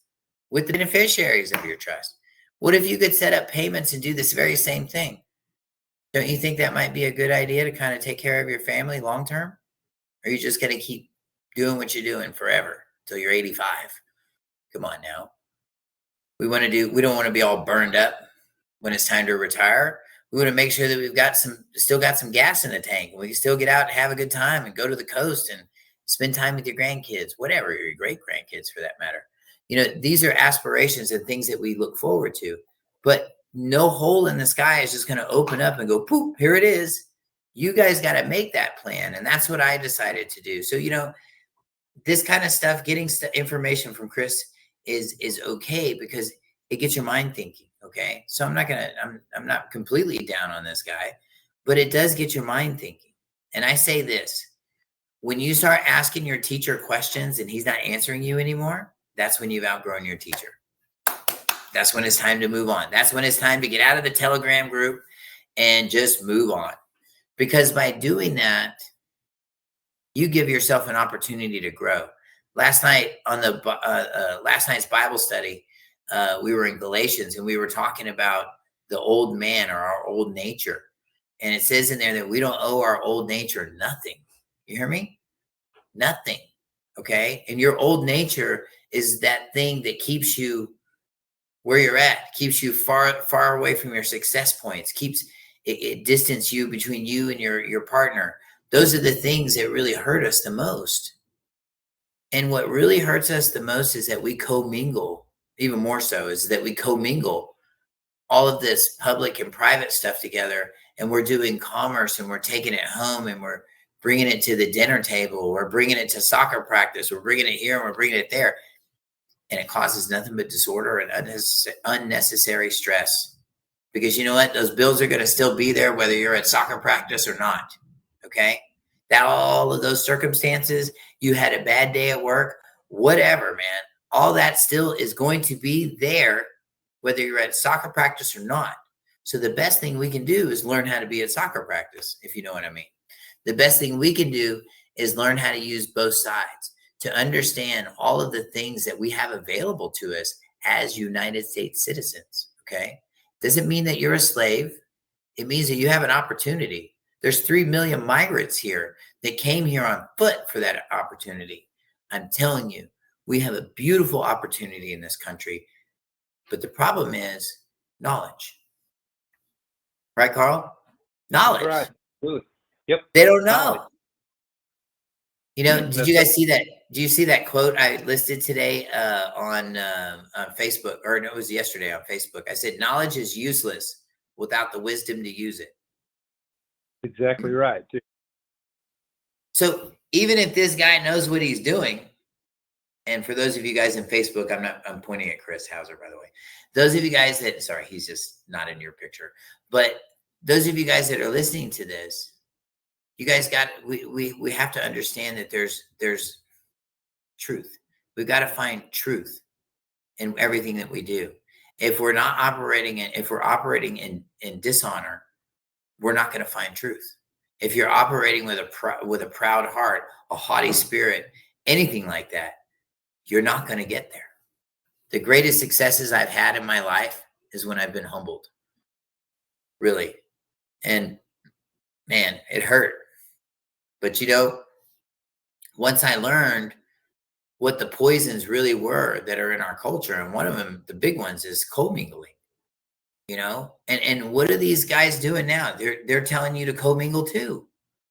with the beneficiaries of your trust. What if you could set up payments and do this very same thing? Don't you think that might be a good idea to kind of take care of your family long term? Or are you just going to keep doing what you're doing forever till you're 85? Come on now. We don't want to be all burned up when it's time to retire. We want to make sure that we've got still got some gas in the tank. We can still get out and have a good time and go to the coast and spend time with your grandkids, whatever, your great grandkids for that matter. You know, these are aspirations and things that we look forward to, but no hole in the sky is just going to open up and go, poof, here it is. You guys got to make that plan. And that's what I decided to do. So, you know, this kind of stuff, getting information from Chris is okay because it gets your mind thinking. Okay. So I'm not completely down on this guy, but it does get your mind thinking. And I say this, when you start asking your teacher questions and he's not answering you anymore, that's when you've outgrown your teacher. That's when it's time to move on. That's when it's time to get out of the Telegram group and just move on. Because by doing that, you give yourself an opportunity to grow. Last night on the last night's Bible study, we were in Galatians and we were talking about the old man or our old nature. And it says in there that we don't owe our old nature nothing. You hear me? Nothing. Okay. And your old nature is that thing that keeps you where you're at, keeps you far away from your success points, keeps it distance you between you and your partner. Those are the things that really hurt us the most. And what really hurts us the most is that we commingle, even more so, is that we commingle all of this public and private stuff together, and we're doing commerce and we're taking it home and we're bringing it to the dinner table. We're bringing it to soccer practice. We're bringing it here and we're bringing it there. And it causes nothing but disorder and unnecessary stress. Because you know what? Those bills are going to still be there whether you're at soccer practice or not. Okay? That all of those circumstances, you had a bad day at work, whatever, man. All that still is going to be there whether you're at soccer practice or not. So the best thing we can do is learn how to be at soccer practice, if you know what I mean. The best thing we can do is learn how to use both sides to understand all of the things that we have available to us as United States citizens, okay? Doesn't mean that you're a slave. It means that you have an opportunity. There's 3 million migrants here that came here on foot for that opportunity. I'm telling you, we have a beautiful opportunity in this country, but the problem is knowledge. Right, Carl? Knowledge. Right. Yep. They don't know. Knowledge. You know, did you guys see that? Do you see that quote I listed today on Facebook? Or no, it was yesterday on Facebook. I said, knowledge is useless without the wisdom to use it. Exactly right. So even if this guy knows what he's doing, and for those of you guys in Facebook, I'm pointing at Chris HOUSER, by the way. Those of you guys that, sorry, he's just not in your picture. But those of you guys that are listening to this, you guys we have to understand that there's truth. We've got to find truth in everything that we do. If we're operating in dishonor, we're not going to find truth. If you're operating with a proud heart, a haughty spirit, anything like that, you're not going to get there. The greatest successes I've had in my life is when I've been humbled, really. And man, it hurt. But once I learned what the poisons really were that are in our culture, and one of them, the big ones, is commingling. And what are these guys doing now? They're telling you to commingle too.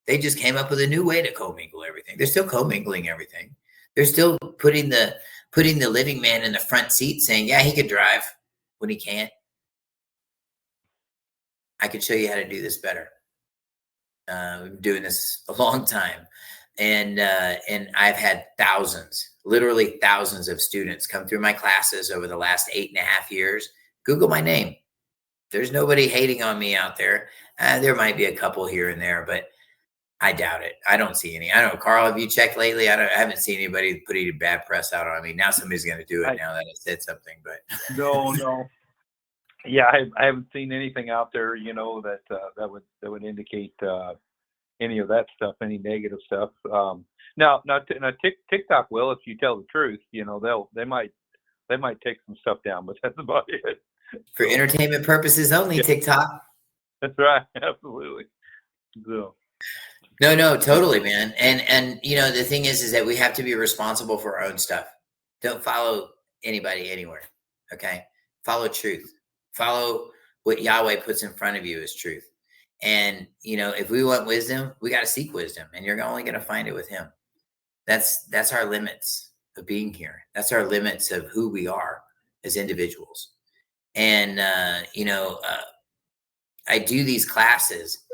They just came up with a new way to commingle everything. They're still commingling everything. They're still putting the living man in the front seat, saying, yeah, he could drive when he can't. I could show you how to do this better. We've been doing this a long time. And I've had literally thousands of students come through my classes over the last 8.5 years. Google my name. There's nobody hating on me out there. There might be a couple here and there, but I doubt it. I don't see any. I don't know, Carl, have you checked lately? I haven't seen anybody put any bad press out on me. Now somebody's going to do it now that I said something, but no. Yeah, I haven't seen anything out there, that would indicate any of that stuff, any negative stuff. Now TikTok will, if you tell the truth, they might take some stuff down, but that's about it. For entertainment purposes only, yeah. TikTok. That's right, absolutely. So. No, totally, man. And the thing is that we have to be responsible for our own stuff. Don't follow anybody anywhere. Okay, follow truth. Follow what Yahweh puts in front of you as truth. And if we want wisdom, we got to seek wisdom, and you're only going to find it with Him. That's our limits of being here. That's our limits of who we are as individuals. And I do these classes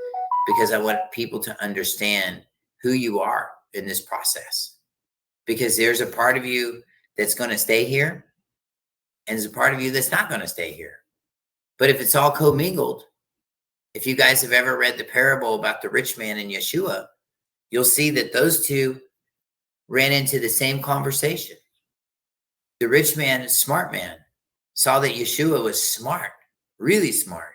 because I want people to understand who you are in this process. Because there's a part of you that's going to stay here, and there's a part of you that's not going to stay here. But if it's all commingled, if you guys have ever read the parable about the rich man and Yeshua, you'll see that those two ran into the same conversation. The rich man, smart man, saw that Yeshua was smart, really smart.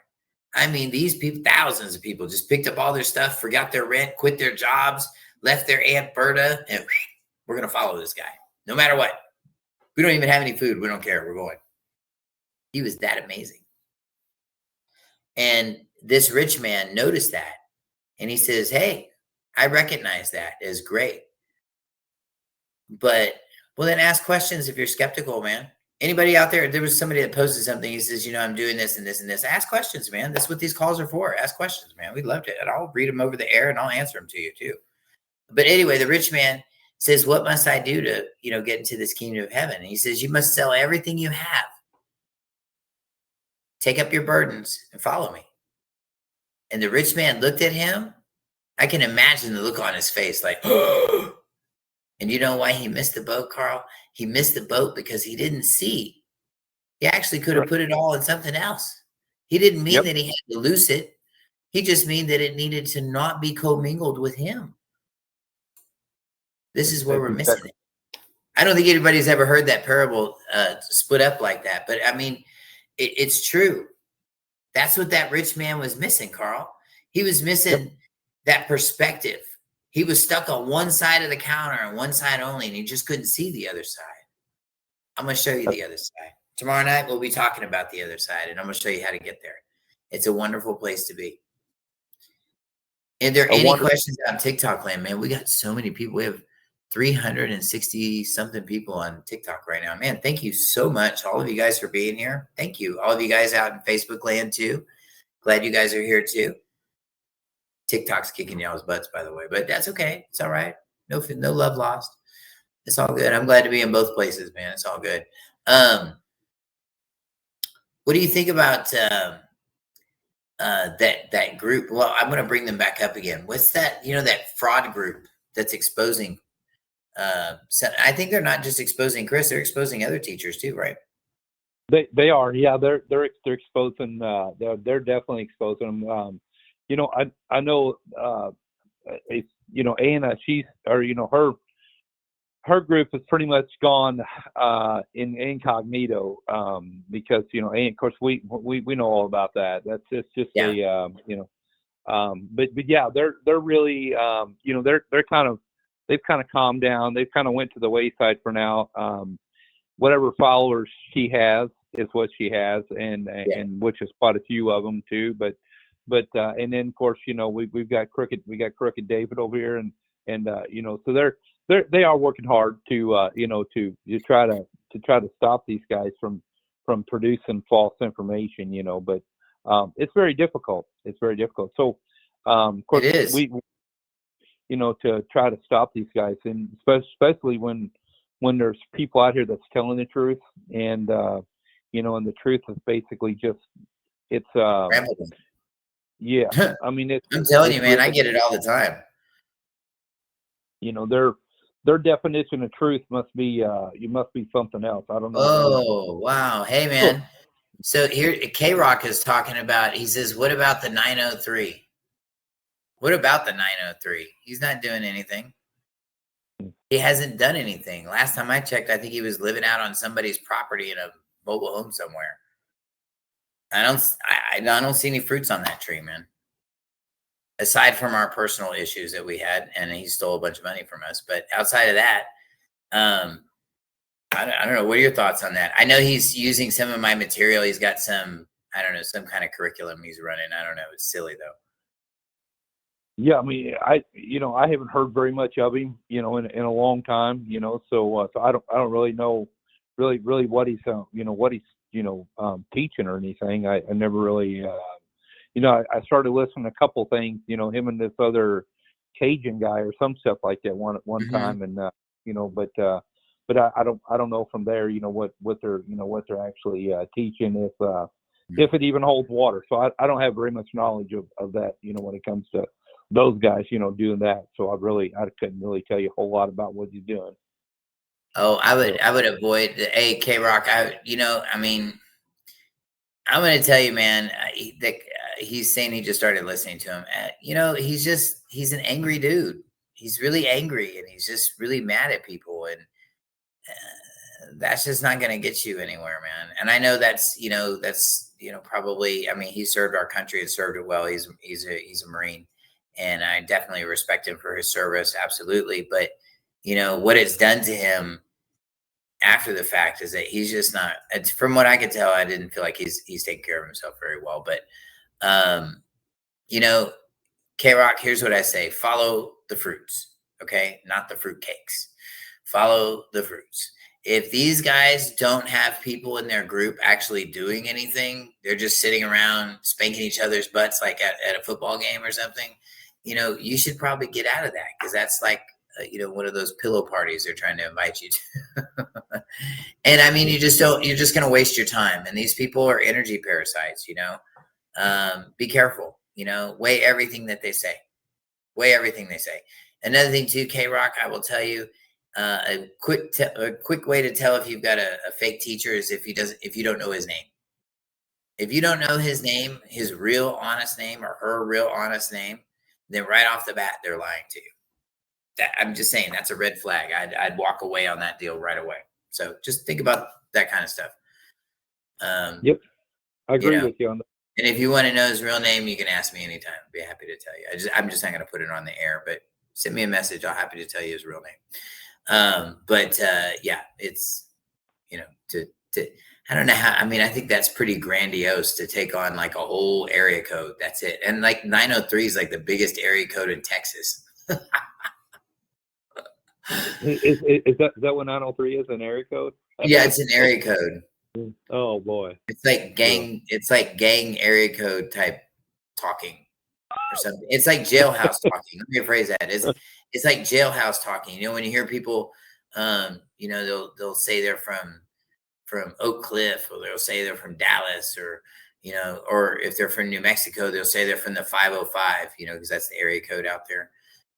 I mean, these people, thousands of people just picked up all their stuff, forgot their rent, quit their jobs, left their Aunt Berta, and we're going to follow this guy no matter what. We don't even have any food. We don't care. We're going. He was that amazing. And this rich man noticed that. And he says, hey, I recognize that as great. But, well, then ask questions if you're skeptical, man. Anybody out there, there was somebody that posted something. He says, I'm doing this and this and this. Ask questions, man. That's what these calls are for. Ask questions, man. We'd love to. And I'll read them over the air and I'll answer them to you too. But anyway, the rich man says, what must I do to, get into this kingdom of heaven? And he says, you must sell everything you have. Take up your burdens and follow me. And the rich man looked at him. I can imagine the look on his face like, and you know why he missed the boat, Carl? He missed the boat because he didn't see. He actually could have put it all in something else. He didn't mean that he had to lose it. He just mean that it needed to not be commingled with him. This is where we're missing it. I don't think anybody's ever heard that parable split up like that. But I mean, it's true. That's what that rich man was missing, Carl. He was missing that perspective. He was stuck on one side of the counter and one side only, and he just couldn't see the other side. I'm going to show you the other side. Tomorrow night, we'll be talking about the other side, and I'm going to show you how to get there. It's a wonderful place to be. Are there any questions on TikTok land, man? We got so many people. We have 360 something people on TikTok right now. Man, thank you so much. All of you guys for being here. Thank you. All of you guys out in Facebook land too. Glad you guys are here too. TikTok's kicking y'all's butts, by the way, but that's okay. It's all right. No love lost. It's all good. I'm glad to be in both places, man. It's all good. What do you think about that group? Well, I'm going to bring them back up again. What's that? That fraud group that's exposing. So I think they're not just exposing Chris; they're exposing other teachers too, right? They are. Yeah, they're exposing. They're definitely exposing them. I know, Anna, her group has pretty much gone in incognito because, and of course we know all about that. It's just but yeah, they're really, they've kind of calmed down. They've kind of went to the wayside for now. whatever followers she has is what she has, and which is quite a few of them too. But and then of course, we've got Crooked David over here, and so they are working hard to to try to stop these guys from producing false information, but it's very difficult. It's very difficult. So of course it is. we to try to stop these guys, and especially when there's people out here that's telling the truth, and and the truth is basically just it's yeah. I mean, I'm telling you, man, I get it all the time. Their definition of truth must be you must be something else. I don't know. Oh, wow. Hey, man. So here, K-Rock is talking about, he says, what about the 903? What about the 903? He's not doing anything. He hasn't done anything. Last time I checked, I think he was living out on somebody's property in a mobile home somewhere. I don't see any fruits on that tree, man. Aside from our personal issues that we had, and he stole a bunch of money from us. But outside of that, I don't know. What are your thoughts on that? I know he's using some of my material. He's got some, I don't know, some kind of curriculum he's running. I don't know. It's silly though. Yeah, I mean, I haven't heard very much of him, in a long time, so I don't really know really what he's teaching or anything. I never really I started listening to a couple things, him and this other Cajun guy or some stuff like that one time, and but I don't know from there, what they're actually teaching, if it even holds water. So I don't have very much knowledge of that, when it comes to those guys, doing that. So I couldn't really tell you a whole lot about what he's doing. Oh, I would avoid the K-Rock. I mean, I'm going to tell you, man, he's saying he just started listening to him. He's an angry dude. He's really angry, and he's just really mad at people. And that's just not going to get you anywhere, man. And I know that's probably, I mean, he served our country and served it well. He's a Marine, and I definitely respect him for his service. Absolutely. But what it's done to him after the fact is that he's just not, from what I could tell, I didn't feel like he's taking care of himself very well. But, K-Rock, here's what I say. Follow the fruits. Okay. Not the fruit cakes. Follow the fruits. If these guys don't have people in their group actually doing anything, they're just sitting around spanking each other's butts like at a football game or something, you should probably get out of that, because that's like, one of those pillow parties they're trying to invite you to. And I mean, you're just going to waste your time. And these people are energy parasites, be careful, weigh everything that they say. Weigh everything they say. Another thing too, K-Rock, I will tell you, a quick way to tell if you've got a fake teacher is if you don't know his name. If you don't know his name, his real honest name, or her real honest name, then right off the bat, they're lying to you. I'm just saying, that's a red flag. I'd walk away on that deal right away. So just think about that kind of stuff. Yep. I agree with you on that. And if you want to know his real name, you can ask me anytime. I'd be happy to tell you. I'm just not going to put it on the air, but send me a message. I'll happy to tell you his real name. Yeah, it's, I don't know how, I mean, I think that's pretty grandiose to take on like a whole area code. That's it. And like 903 is like the biggest area code in Texas. Is that what 903 is, an area code? Yeah, it's an area code. Oh boy. It's like gang area code type talking or something. It's like jailhouse talking. Let me rephrase that. It's like jailhouse talking. When you hear people, they'll say they're from Oak Cliff, or they'll say they're from Dallas, or or if they're from New Mexico, they'll say they're from the 505, because that's the area code out there.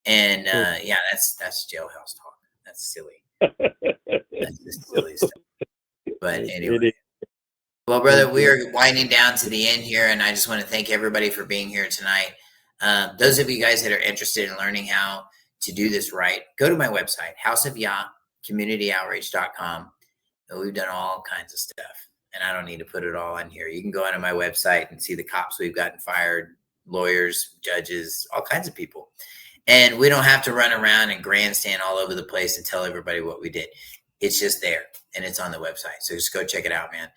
And yeah, that's jailhouse talk. That's silly. That's just silly stuff. But anyway, well, brother, we are winding down to the end here, and I just want to thank everybody for being here tonight. Those of you guys that are interested in learning how to do this right, go to my website, houseofyah.communityoutreach.com. We've done all kinds of stuff, and I don't need to put it all on here. You can go onto my website and see the cops we've gotten fired, lawyers, judges, all kinds of people. And we don't have to run around and grandstand all over the place and tell everybody what we did. It's just there. and it's on the website. So just go check it out, man.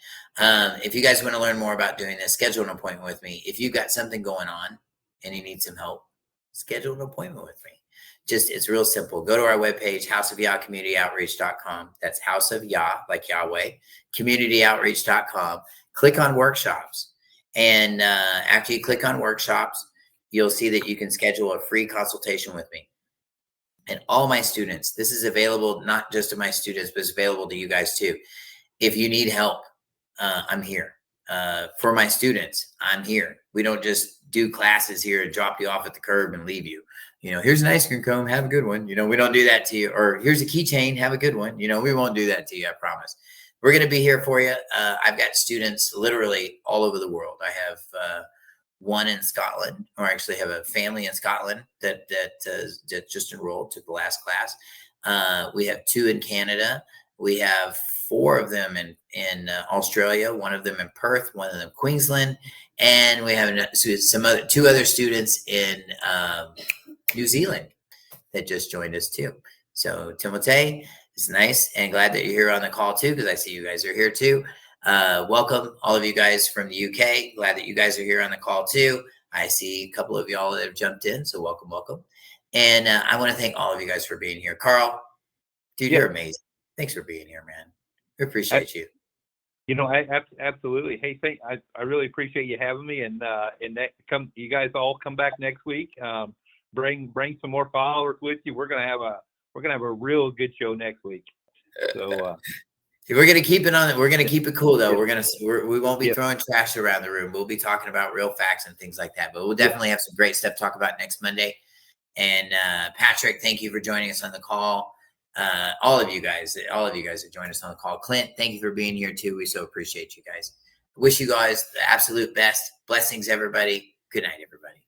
If you guys want to learn more about doing this, schedule an appointment with me. If you've got something going on and you need some help, schedule an appointment with me. It's real simple. Go to our webpage, houseofyahcommunityoutreach.com. That's House of Yah, like Yahweh, communityoutreach.com. Click on workshops. And after you click on workshops, you'll see that you can schedule a free consultation with me. And all my students, this is available not just to my students, but it's available to you guys too. If you need help, I'm here. For my students, I'm here. We don't just do classes here and drop you off at the curb and leave you. Here's an ice cream cone, have a good one. We don't do that to you. Or here's a keychain, have a good one. We won't do that to you, I promise. We're going to be here for you. I've got students literally all over the world. I have one in Scotland, or actually have a family in Scotland that just enrolled, took the last class. We have 2 in Canada. We have 4 of them in Australia, 1 of them in Perth, 1 of them in Queensland, and we have 2 other students in New Zealand that just joined us too. So Timote, it's nice and glad that you're here on the call too, because I see you guys are here too. Welcome, all of you guys from the UK. Glad that you guys are here on the call too. I see a couple of y'all that have jumped in, so welcome. And I want to thank all of you guys for being here. Carl, dude, you're amazing. Thanks for being here, man. We appreciate you. Absolutely. Hey, I really appreciate you having me, and you guys all come back next week. Bring some more followers with you. We're gonna have a real good show next week. So. We're gonna keep it on. We're gonna keep it cool though. We won't be throwing trash around the room. We'll be talking about real facts and things like that. But we'll definitely have some great stuff to talk about next Monday. And Patrick, thank you for joining us on the call. All of you guys that joined us on the call. Clint, thank you for being here too. We so appreciate you guys. Wish you guys the absolute best. Blessings, everybody. Good night, everybody.